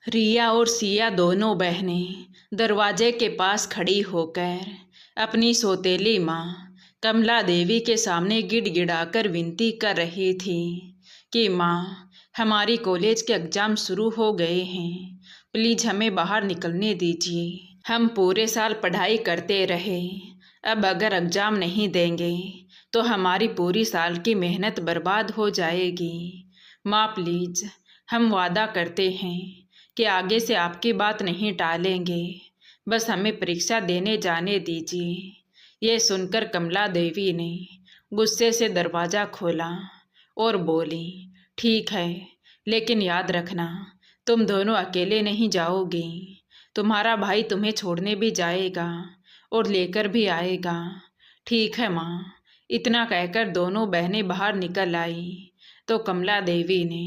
रिया और सिया दोनों बहनें दरवाजे के पास खड़ी होकर अपनी सौतेली माँ कमला देवी के सामने गिड़गिड़ाकर विनती कर रही थी कि माँ, हमारी कॉलेज के एग्ज़ाम शुरू हो गए हैं, प्लीज़ हमें बाहर निकलने दीजिए। हम पूरे साल पढ़ाई करते रहे, अब अगर एग्ज़ाम नहीं देंगे तो हमारी पूरी साल की मेहनत बर्बाद हो जाएगी। माँ प्लीज़, हम वादा करते हैं कि आगे से आपकी बात नहीं टालेंगे, बस हमें परीक्षा देने जाने दीजिए। यह सुनकर कमला देवी ने गुस्से से दरवाज़ा खोला और बोली, ठीक है, लेकिन याद रखना, तुम दोनों अकेले नहीं जाओगी, तुम्हारा भाई तुम्हें छोड़ने भी जाएगा और लेकर भी आएगा। ठीक है माँ। इतना कहकर दोनों बहनें बाहर निकल आई तो कमला देवी ने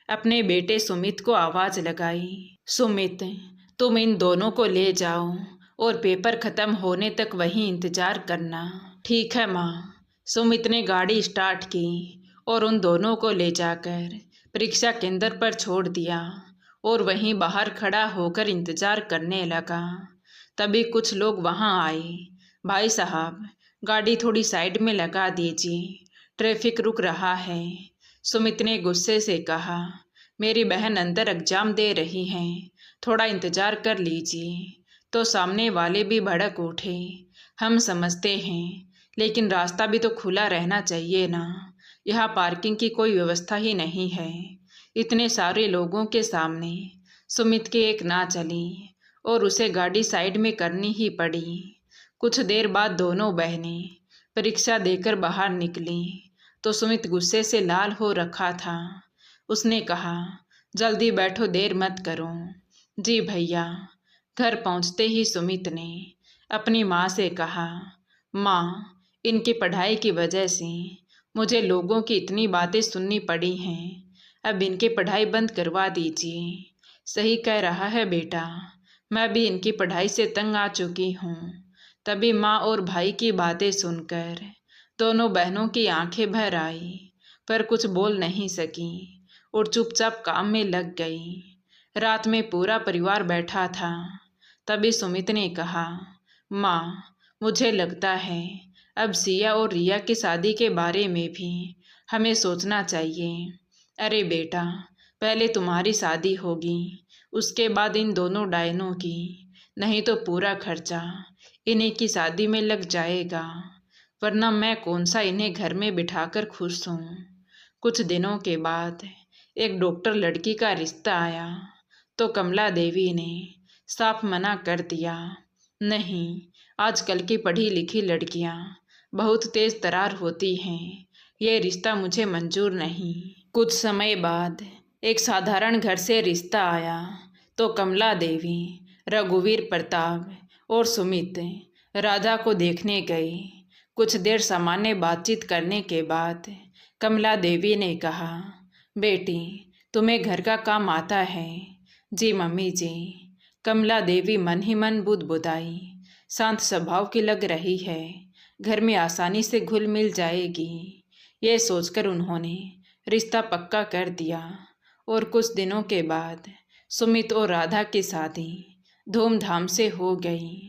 अपने बेटे सुमित को आवाज़ लगाई, सुमित, तुम इन दोनों को ले जाओ और पेपर ख़त्म होने तक वहीं इंतज़ार करना। ठीक है माँ। सुमित ने गाड़ी स्टार्ट की और उन दोनों को ले जाकर परीक्षा केंद्र पर छोड़ दिया और वहीं बाहर खड़ा होकर इंतज़ार करने लगा। तभी कुछ लोग वहाँ आए। भाई साहब, गाड़ी थोड़ी साइड में लगा दीजिए, ट्रैफिक रुक रहा है। सुमित ने गुस्से से कहा, मेरी बहन अंदर एग्जाम दे रही हैं, थोड़ा इंतज़ार कर लीजिए। तो सामने वाले भी भड़क उठे, हम समझते हैं, लेकिन रास्ता भी तो खुला रहना चाहिए ना, यहाँ पार्किंग की कोई व्यवस्था ही नहीं है। इतने सारे लोगों के सामने सुमित की एक ना चली और उसे गाड़ी साइड में करनी ही पड़ी। कुछ देर बाद दोनों बहनें परीक्षा देकर बाहर निकली तो सुमित गुस्से से लाल हो रखा था। उसने कहा, जल्दी बैठो, देर मत करो। जी भैया। घर पहुंचते ही सुमित ने अपनी माँ से कहा, माँ, इनकी पढ़ाई की वजह से मुझे लोगों की इतनी बातें सुननी पड़ी हैं, अब इनकी पढ़ाई बंद करवा दीजिए। सही कह रहा है बेटा, मैं भी इनकी पढ़ाई से तंग आ चुकी हूँ। तभी माँ और भाई की बातें सुनकर दोनों बहनों की आंखें भर आई, पर कुछ बोल नहीं सकी और चुपचाप काम में लग गई। रात में पूरा परिवार बैठा था। तभी सुमित ने कहा, माँ, मुझे लगता है अब सिया और रिया की शादी के बारे में भी हमें सोचना चाहिए। अरे बेटा, पहले तुम्हारी शादी होगी, उसके बाद इन दोनों डायनों की, नहीं तो पूरा खर्चा इन्हीं की शादी में लग जाएगा, वरना मैं कौन सा इन्हें घर में बिठाकर खुश हूँ। कुछ दिनों के बाद एक डॉक्टर लड़की का रिश्ता आया तो कमला देवी ने साफ मना कर दिया, नहीं, आजकल की पढ़ी लिखी लड़कियां बहुत तेज तरार होती हैं, ये रिश्ता मुझे मंजूर नहीं। कुछ समय बाद एक साधारण घर से रिश्ता आया तो कमला देवी रघुवीर प्रताप और सुमित राधा को देखने गई। कुछ देर सामान्य बातचीत करने के बाद कमला देवी ने कहा, बेटी, तुम्हें घर का काम आता है? जी मम्मी जी। कमला देवी मन ही मन बुदबुदाई, शांत स्वभाव की लग रही है, घर में आसानी से घुल मिल जाएगी। ये सोचकर उन्होंने रिश्ता पक्का कर दिया और कुछ दिनों के बाद सुमित और राधा की शादी धूमधाम से हो गई।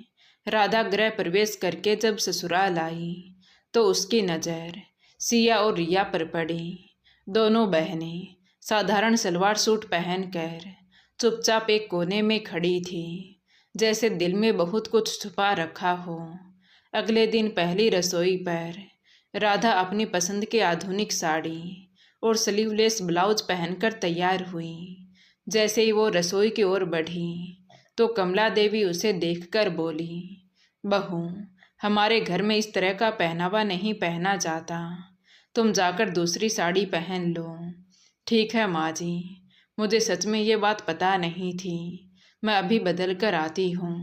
राधा गृह प्रवेश करके जब ससुराल आई तो उसकी नज़र सिया और रिया पर पड़ी। दोनों बहनें साधारण सलवार सूट पहनकर चुपचाप एक कोने में खड़ी थी, जैसे दिल में बहुत कुछ छुपा रखा हो। अगले दिन पहली रसोई पर राधा अपनी पसंद की आधुनिक साड़ी और स्लीवलेस ब्लाउज पहनकर तैयार हुई। जैसे ही वो रसोई की ओर बढ़ी तो कमला देवी उसे देखकर बोली, बहू, हमारे घर में इस तरह का पहनावा नहीं पहना जाता, तुम जाकर दूसरी साड़ी पहन लो। ठीक है माँ जी, मुझे सच में ये बात पता नहीं थी, मैं अभी बदल कर आती हूँ।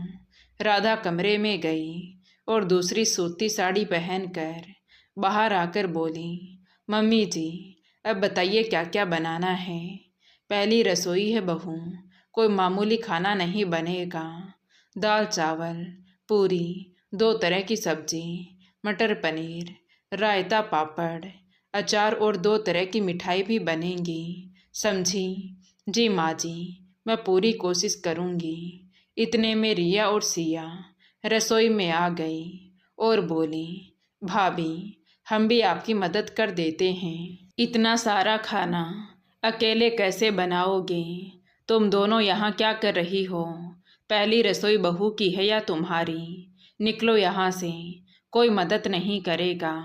राधा कमरे में गई और दूसरी सूती साड़ी पहनकर बाहर आकर बोली, मम्मी जी, अब बताइए क्या क्या बनाना है? पहली रसोई है बहू, कोई मामूली खाना नहीं बनेगा। दाल चावल, पूरी, 2 तरह की सब्जी, मटर पनीर, रायता, पापड़, अचार और 2 तरह की मिठाई भी बनेंगी, समझी? जी माँ जी, मैं पूरी कोशिश करूँगी। इतने में रिया और सिया रसोई में आ गई और बोली, भाभी हम भी आपकी मदद कर देते हैं। इतना सारा खाना अकेले कैसे बनाओगे? तुम दोनों यहाँ क्या कर रही हो? पहली रसोई बहू की है या तुम्हारी? निकलो यहाँ से, कोई मदद नहीं करेगा।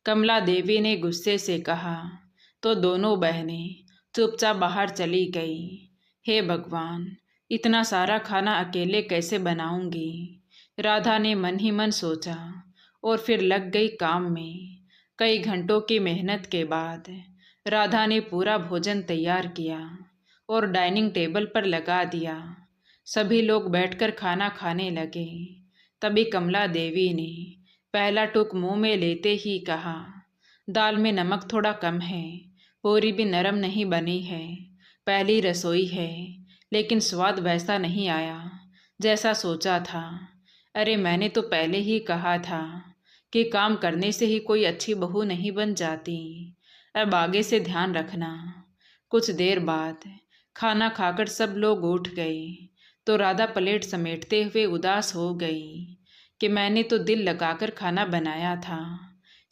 कमला देवी ने गुस्से से कहा। तो दोनों बहनें चुपचाप बाहर चली गई। हे भगवान, इतना सारा खाना अकेले कैसे बनाऊंगी? राधा ने मन ही मन सोचा और फिर लग गई काम में। कई घंटों की मेहनत के बाद राधा ने पूरा भोजन तैयार किया और डाइनिंग टेबल पर लगा दिया। सभी लोग बैठकर खाना खाने लगे। तभी कमला देवी ने पहला टुक मुंह में लेते ही कहा, दाल में नमक थोड़ा कम है, पूरी भी नरम नहीं बनी है। पहली रसोई है, लेकिन स्वाद वैसा नहीं आया जैसा सोचा था। अरे मैंने तो पहले ही कहा था कि काम करने से ही कोई अच्छी बहू नहीं बन जाती। अब आगे से ध्यान रखना। कुछ देर बाद खाना खाकर सब लोग उठ गए तो राधा प्लेट समेटते हुए उदास हो गई कि मैंने तो दिल लगाकर खाना बनाया था,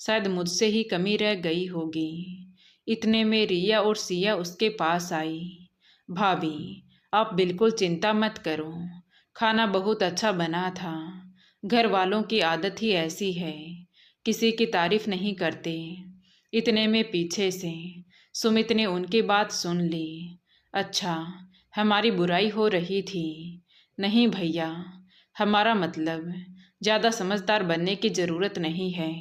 शायद मुझसे ही कमी रह गई होगी। इतने में रिया और सिया उसके पास आई। भाभी आप बिल्कुल चिंता मत करो, खाना बहुत अच्छा बना था। घर वालों की आदत ही ऐसी है, किसी की तारीफ नहीं करते। इतने में पीछे से सुमित ने उनकी बात सुन ली। अच्छा, हमारी बुराई हो रही थी? नहीं भैया, हमारा मतलब ज़्यादा समझदार बनने की ज़रूरत नहीं है,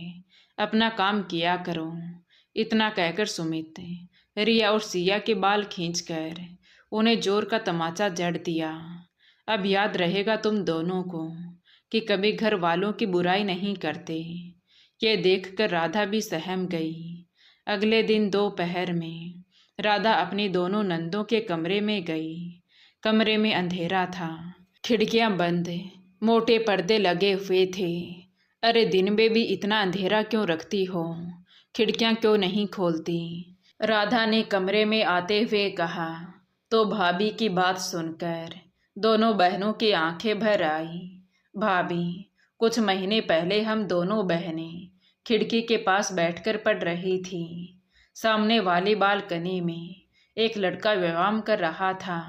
अपना काम किया करो। इतना कहकर सुमित रिया और सिया के बाल खींचकर उन्हें जोर का तमाचा जड़ दिया। अब याद रहेगा तुम दोनों को कि कभी घर वालों की बुराई नहीं करते। ये देखकर राधा भी सहम गई। अगले दिन दोपहर में राधा अपनी दोनों नंदों के कमरे में गई। कमरे में अंधेरा था, खिड़कियां बंद, मोटे पर्दे लगे हुए थे। अरे दिन में भी इतना अंधेरा क्यों रखती हो? खिड़कियां क्यों नहीं खोलती? राधा ने कमरे में आते हुए कहा। तो भाभी की बात सुनकर दोनों बहनों की आंखें भर आई। भाभी, कुछ महीने पहले हम दोनों बहनें खिड़की के पास बैठकर पढ़ रही थी। सामने वाली बालकनी में एक लड़का व्यायाम कर रहा था।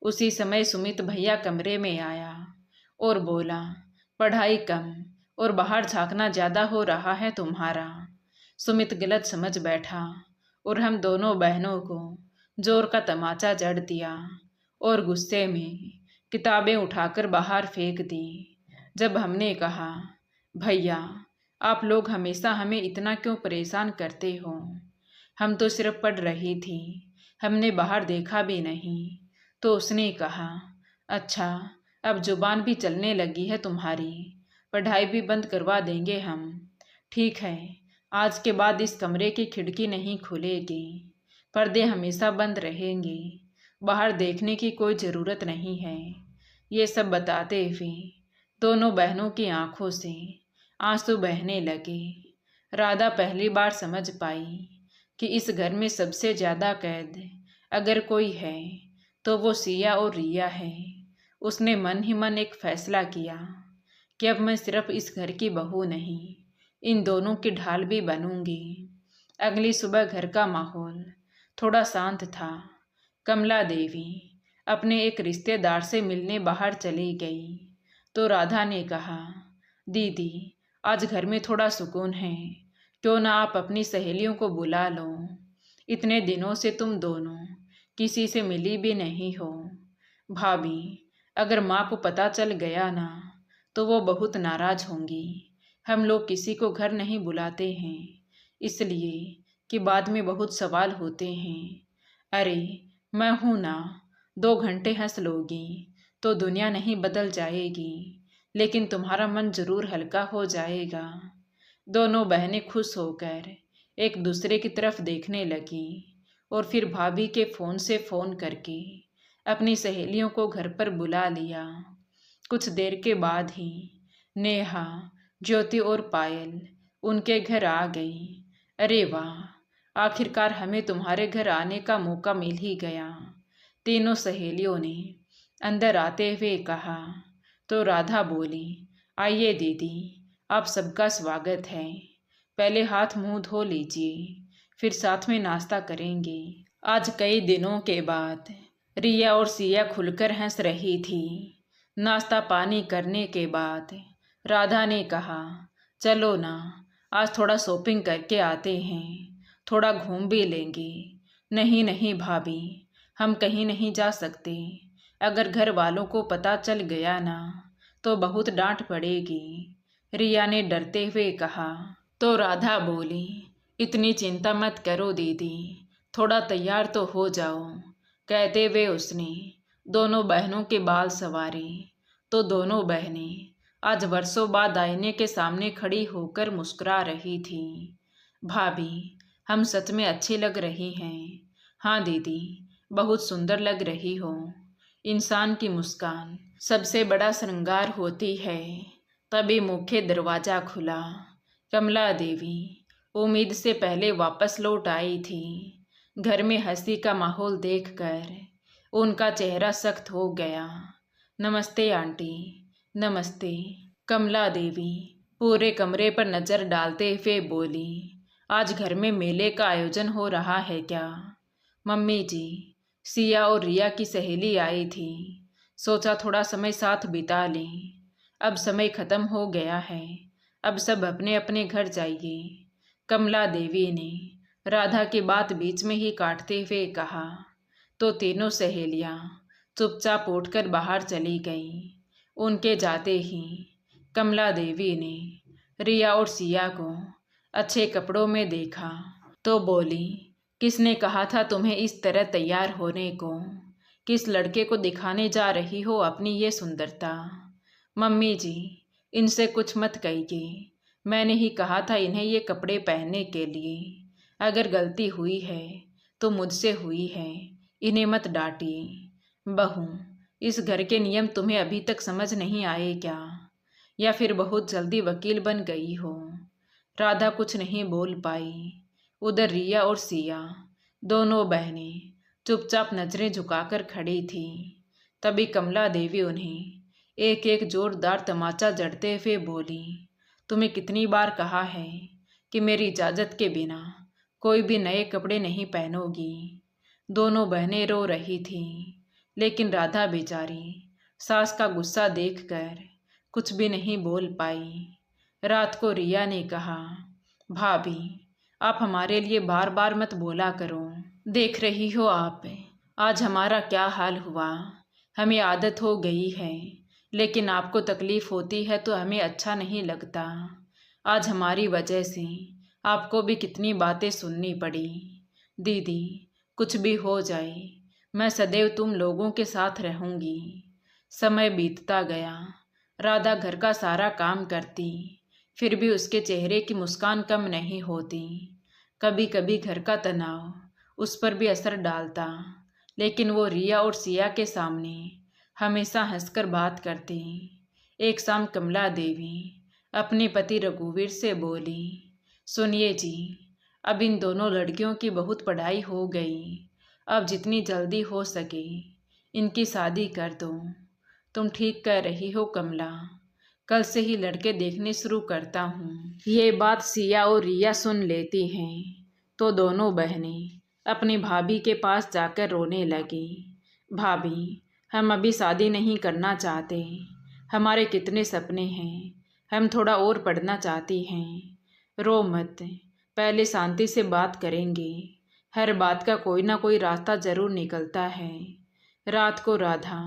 उसी समय सुमित भैया कमरे में आया और बोला, पढ़ाई कम और बाहर झांकना ज़्यादा हो रहा है तुम्हारा। सुमित गलत समझ बैठा और हम दोनों बहनों को जोर का तमाचा जड़ दिया और गुस्से में किताबें उठाकर बाहर फेंक दी। जब हमने कहा, भैया आप लोग हमेशा हमें इतना क्यों परेशान करते हो? हम तो सिर्फ पढ़ रही थी, हमने बाहर देखा भी नहीं। तो उसने कहा, अच्छा अब जुबान भी चलने लगी है तुम्हारी, पढ़ाई भी बंद करवा देंगे हम। ठीक है, आज के बाद इस कमरे की खिड़की नहीं खुलेगी, पर्दे हमेशा बंद रहेंगे, बाहर देखने की कोई ज़रूरत नहीं है। ये सब बताते हुए दोनों बहनों की आंखों से आंसू बहने लगे। राधा पहली बार समझ पाई कि इस घर में सबसे ज़्यादा कैद अगर कोई है तो वो सिया और रिया है। उसने मन ही मन एक फैसला किया कि अब मैं सिर्फ इस घर की बहू नहीं, इन दोनों की ढाल भी बनूंगी। अगली सुबह घर का माहौल थोड़ा शांत था। कमला देवी अपने एक रिश्तेदार से मिलने बाहर चली गई तो राधा ने कहा, दीदी आज घर में थोड़ा सुकून है, क्यों ना आप अपनी सहेलियों को बुला लो। इतने दिनों से तुम दोनों किसी से मिली भी नहीं हो। भाभी, अगर माँ को पता चल गया ना तो वो बहुत नाराज होंगी। हम लोग किसी को घर नहीं बुलाते हैं इसलिए कि बाद में बहुत सवाल होते हैं। अरे मैं हूँ ना, 2 घंटे हंस लोगी तो दुनिया नहीं बदल जाएगी, लेकिन तुम्हारा मन जरूर हल्का हो जाएगा। दोनों बहनें खुश होकर एक दूसरे की तरफ देखने लगी और फिर भाभी के फ़ोन से फ़ोन करके अपनी सहेलियों को घर पर बुला लिया। कुछ देर के बाद ही नेहा, ज्योति और पायल उनके घर आ गई। अरे वाह, आखिरकार हमें तुम्हारे घर आने का मौका मिल ही गया। तीनों सहेलियों ने अंदर आते हुए कहा। तो राधा बोली, आइए दीदी, आप सबका स्वागत है। पहले हाथ मुंह धो लीजिए, फिर साथ में नाश्ता करेंगे। आज कई दिनों के बाद रिया और सिया खुलकर हंस रही थी। नाश्ता पानी करने के बाद राधा ने कहा, चलो ना, आज थोड़ा शॉपिंग करके आते हैं, थोड़ा घूम भी लेंगे। नहीं नहीं भाभी, हम कहीं नहीं जा सकते। अगर घर वालों को पता चल गया ना तो बहुत डांट पड़ेगी, रिया ने डरते हुए कहा। तो राधा बोली, इतनी चिंता मत करो दीदी, थोड़ा तैयार तो हो जाओ। कहते हुए उसने दोनों बहनों के बाल संवारे। तो दोनों बहनें आज वर्षों बाद आईने के सामने खड़ी होकर मुस्कुरा रही थी। भाभी, हम सच में अच्छी लग रही हैं। हाँ दीदी, बहुत सुंदर लग रही हो। इंसान की मुस्कान सबसे बड़ा श्रृंगार होती है। तभी मुख्य दरवाजा खुला। कमला देवी उम्मीद से पहले वापस लौट आई थी। घर में हंसी का माहौल देखकर उनका चेहरा सख्त हो गया। नमस्ते आंटी। नमस्ते। कमला देवी पूरे कमरे पर नजर डालते हुए बोली, आज घर में मेले का आयोजन हो रहा है क्या? मम्मी जी, सिया और रिया की सहेली आई थी, सोचा थोड़ा समय साथ बिता लें। अब समय खत्म हो गया है, अब सब अपने अपने घर जाइए। कमला देवी ने राधा की बात बीच में ही काटते हुए कहा। तो तीनों सहेलियां चुपचाप उठकर बाहर चली गईं। उनके जाते ही कमला देवी ने रिया और सिया को अच्छे कपड़ों में देखा तो बोली, किसने कहा था तुम्हें इस तरह तैयार होने को? किस लड़के को दिखाने जा रही हो अपनी ये सुंदरता? मम्मी जी, इनसे कुछ मत कहिए, मैंने ही कहा था इन्हें ये कपड़े पहनने के लिए। अगर गलती हुई है तो मुझसे हुई है, इन्हें मत डांटिए। बहू, इस घर के नियम तुम्हें अभी तक समझ नहीं आए क्या? या फिर बहुत जल्दी वकील बन गई हो? राधा कुछ नहीं बोल पाई। उधर रिया और सिया दोनों बहनें चुपचाप नजरें झुकाकर खड़ी थी। तभी कमला देवी उन्हें एक एक जोरदार तमाचा जड़ते हुए बोली, तुम्हें कितनी बार कहा है कि मेरी इजाज़त के बिना कोई भी नए कपड़े नहीं पहनोगी। दोनों बहनें रो रही थीं, लेकिन राधा बेचारी सास का गुस्सा देखकर कुछ भी नहीं बोल पाई। रात को रिया ने कहा, भाभी, आप हमारे लिए बार बार मत बोला करो। देख रही हो आप आज हमारा क्या हाल हुआ। हमें आदत हो गई है, लेकिन आपको तकलीफ होती है तो हमें अच्छा नहीं लगता। आज हमारी वजह से आपको भी कितनी बातें सुननी पड़ी। दीदी, कुछ भी हो जाए, मैं सदैव तुम लोगों के साथ रहूंगी। समय बीतता गया। राधा घर का सारा काम करती, फिर भी उसके चेहरे की मुस्कान कम नहीं होती। कभी कभी घर का तनाव उस पर भी असर डालता, लेकिन वो रिया और सिया के सामने हमेशा हंसकर बात करती। एक शाम कमला देवी अपने पति रघुवीर से बोली, सुनिए जी, अब इन दोनों लड़कियों की बहुत पढ़ाई हो गई, अब जितनी जल्दी हो सके इनकी शादी कर दो। तुम ठीक कह रही हो कमला, कल से ही लड़के देखने शुरू करता हूँ। ये बात सिया और रिया सुन लेती हैं तो दोनों बहनें अपनी भाभी के पास जाकर रोने लगी। भाभी, हम अभी शादी नहीं करना चाहते, हमारे कितने सपने हैं, हम थोड़ा और पढ़ना चाहती हैं। रो मत, पहले शांति से बात करेंगे, हर बात का कोई ना कोई रास्ता जरूर निकलता है। रात को राधा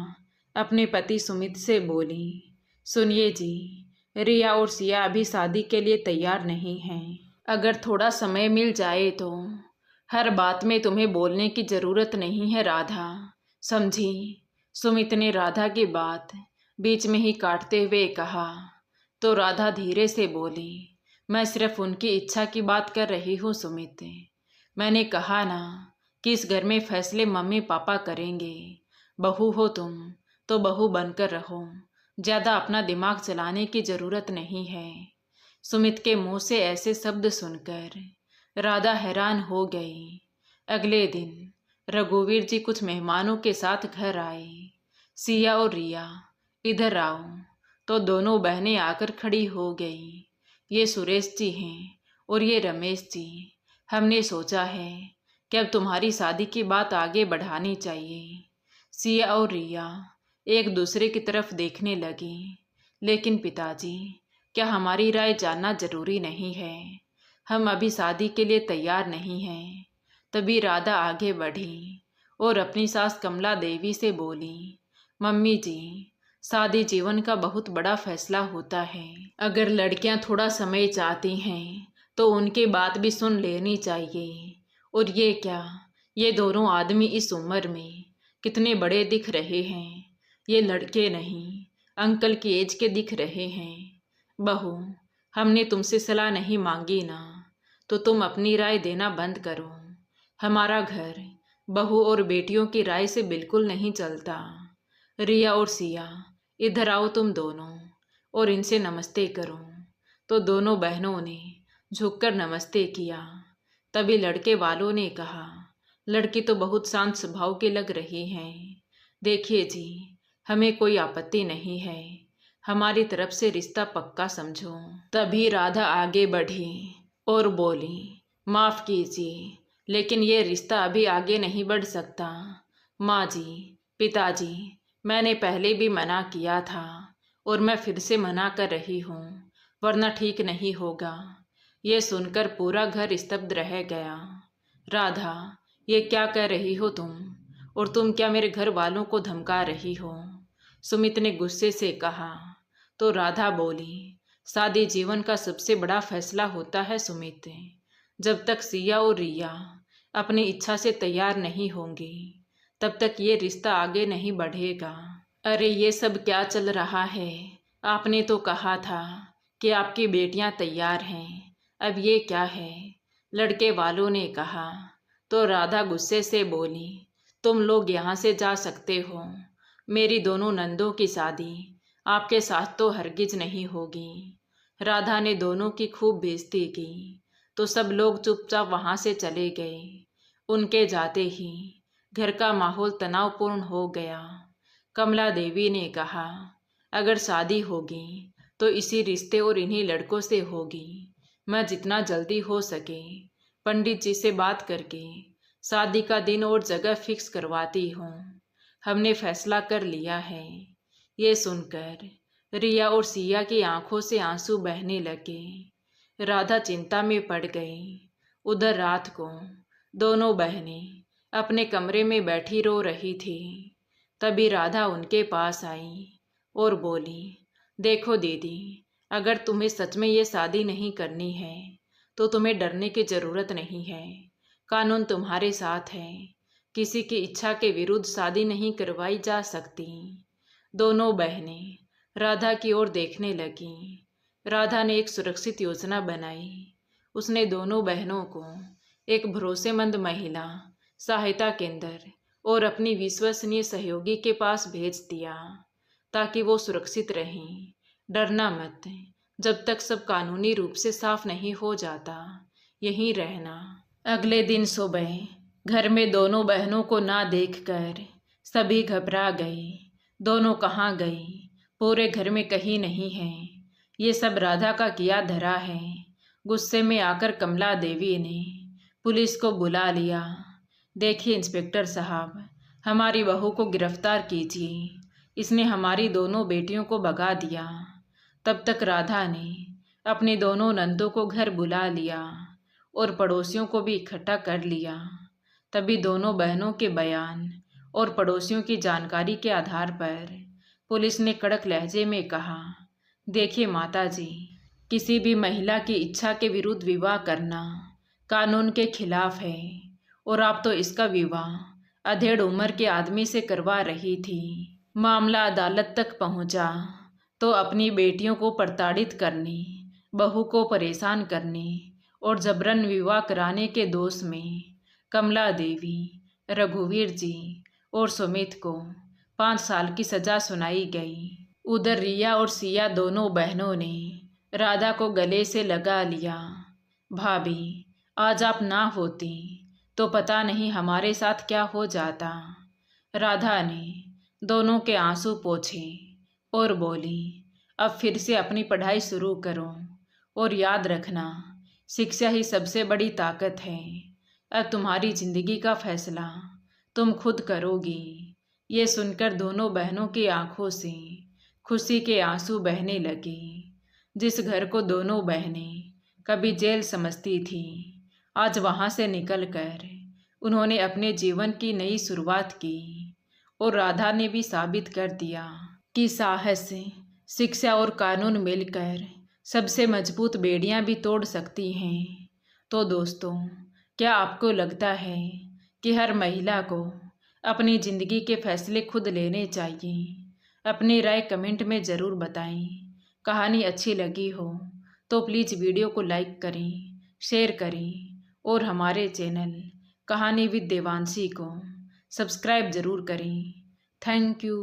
अपने पति सुमित से बोली, सुनिए जी, रिया और सिया अभी शादी के लिए तैयार नहीं हैं। अगर थोड़ा समय मिल जाए तो हर बात में तुम्हें बोलने की ज़रूरत नहीं है राधा, समझी? सुमित ने राधा की बात बीच में ही काटते हुए कहा। तो राधा धीरे से बोली, मैं सिर्फ उनकी इच्छा की बात कर रही हूँ सुमित। मैंने कहा ना कि इस घर में फैसले मम्मी पापा करेंगे। बहू हो तुम तो बहू बनकर रहो, ज़्यादा अपना दिमाग चलाने की ज़रूरत नहीं है। सुमित के मुंह से ऐसे शब्द सुनकर राधा हैरान हो गई। अगले दिन रघुवीर जी कुछ मेहमानों के साथ घर आए। सिया और रिया, इधर आओ। तो दोनों बहनें आकर खड़ी हो गई। ये सुरेश जी हैं और ये रमेश जी। हमने सोचा है कि अब तुम्हारी शादी की बात आगे बढ़ानी चाहिए। सिया और रिया एक दूसरे की तरफ देखने लगी। लेकिन पिताजी, क्या हमारी राय जानना जरूरी नहीं है? हम अभी शादी के लिए तैयार नहीं हैं। तभी राधा आगे बढ़ी और अपनी सास कमला देवी से बोली, मम्मी जी, शादी जीवन का बहुत बड़ा फैसला होता है। अगर लड़कियां थोड़ा समय चाहती हैं तो उनकी बात भी सुन लेनी चाहिए। और ये क्या, ये दोनों आदमी इस उम्र में कितने बड़े दिख रहे हैं। ये लड़के नहीं, अंकल की एज के दिख रहे हैं। बहू, हमने तुमसे सलाह नहीं मांगी ना, तो तुम अपनी राय देना बंद करो। हमारा घर बहू और बेटियों की राय से बिल्कुल नहीं चलता। रिया और सिया, इधर आओ तुम दोनों और इनसे नमस्ते करो। तो दोनों बहनों ने झुककर नमस्ते किया। तभी लड़के वालों ने कहा, लड़की तो बहुत शांत स्वभाव की लग रही हैं। देखिए जी, हमें कोई आपत्ति नहीं है। हमारी तरफ से रिश्ता पक्का समझो। तभी राधा आगे बढ़ी और बोली, माफ कीजिए, लेकिन ये रिश्ता अभी आगे नहीं बढ़ सकता। माँ जी, पिताजी, मैंने पहले भी मना किया था और मैं फिर से मना कर रही हूँ, वरना ठीक नहीं होगा। ये सुनकर पूरा घर स्तब्ध रह गया। राधा, ये क्या कह रही हो तुम? और तुम क्या मेरे घर वालों को धमका रही हो? सुमित ने गुस्से से कहा। तो राधा बोली, शादी जीवन का सबसे बड़ा फैसला होता है सुमित। जब तक सिया और रिया अपनी इच्छा से तैयार नहीं होंगी, तब तक ये रिश्ता आगे नहीं बढ़ेगा। अरे ये सब क्या चल रहा है? आपने तो कहा था कि आपकी बेटियां तैयार हैं, अब ये क्या है? लड़के वालों ने कहा। तो राधा गुस्से से बोली, तुम लोग यहाँ से जा सकते हो। मेरी दोनों नंदों की शादी आपके साथ तो हरगिज नहीं होगी। राधा ने दोनों की खूब बेइज्जती की। तो सब लोग चुपचाप वहाँ से चले गए। उनके जाते ही घर का माहौल तनावपूर्ण हो गया। कमला देवी ने कहा, अगर शादी होगी तो इसी रिश्ते और इन्हीं लड़कों से होगी। मैं जितना जल्दी हो सके पंडित जी से बात करके शादी का दिन और जगह फिक्स करवाती हूँ। हमने फैसला कर लिया है। ये सुनकर रिया और सिया की आंखों से आंसू बहने लगे। राधा चिंता में पड़ गई। उधर रात को दोनों बहनें अपने कमरे में बैठी रो रही थी। तभी राधा उनके पास आई और बोली, देखो दीदी, अगर तुम्हें सच में ये शादी नहीं करनी है तो तुम्हें डरने की ज़रूरत नहीं है। कानून तुम्हारे साथ है। किसी की इच्छा के विरुद्ध शादी नहीं करवाई जा सकती। दोनों बहनें राधा की ओर देखने लगीं। राधा ने एक सुरक्षित योजना बनाई। उसने दोनों बहनों को एक भरोसेमंद महिला सहायता केंद्र और अपनी विश्वसनीय सहयोगी के पास भेज दिया, ताकि वो सुरक्षित रहें। डरना मत, जब तक सब कानूनी रूप से साफ नहीं हो जाता, यहीं रहना। अगले दिन सुबह घर में दोनों बहनों को ना देखकर सभी घबरा गए। दोनों कहाँ गई? पूरे घर में कहीं नहीं है। ये सब राधा का किया धरा है। गुस्से में आकर कमला देवी ने पुलिस को बुला लिया। देखिए इंस्पेक्टर साहब, हमारी बहू को गिरफ्तार कीजिए, इसने हमारी दोनों बेटियों को भगा दिया। तब तक राधा ने अपनी दोनों नंदों को घर बुला लिया और पड़ोसियों को भी इकट्ठा कर लिया। तभी दोनों बहनों के बयान और पड़ोसियों की जानकारी के आधार पर पुलिस ने कड़क लहजे में कहा, देखिए माता जी, किसी भी महिला की इच्छा के विरुद्ध विवाह करना कानून के खिलाफ है और आप तो इसका विवाह अधेड़ उम्र के आदमी से करवा रही थी। मामला अदालत तक पहुंचा तो अपनी बेटियों को प्रताड़ित करने, बहू को परेशान करने और जबरन विवाह कराने के दोष में कमला देवी, रघुवीर जी और सुमित को 5 साल की सजा सुनाई गई। उधर रिया और सिया दोनों बहनों ने राधा को गले से लगा लिया। भाभी, आज आप ना होती तो पता नहीं हमारे साथ क्या हो जाता। राधा ने दोनों के आंसू पोंछे और बोली, अब फिर से अपनी पढ़ाई शुरू करो और याद रखना, शिक्षा ही सबसे बड़ी ताकत है। अब तुम्हारी जिंदगी का फैसला तुम खुद करोगी। ये सुनकर दोनों बहनों की आंखों से खुशी के आंसू बहने लगे। जिस घर को दोनों बहनें कभी जेल समझती थी, आज वहां से निकलकर उन्होंने अपने जीवन की नई शुरुआत की। और राधा ने भी साबित कर दिया कि साहस, शिक्षा और कानून मिलकर सबसे मजबूत बेड़ियां भी तोड़ सकती हैं। तो दोस्तों, क्या आपको लगता है कि हर महिला को अपनी ज़िंदगी के फैसले खुद लेने चाहिए? अपनी राय कमेंट में ज़रूर बताएं। कहानी अच्छी लगी हो तो प्लीज़ वीडियो को लाइक करें, शेयर करें और हमारे चैनल कहानी विद देवांशी को सब्सक्राइब ज़रूर करें। Thank you.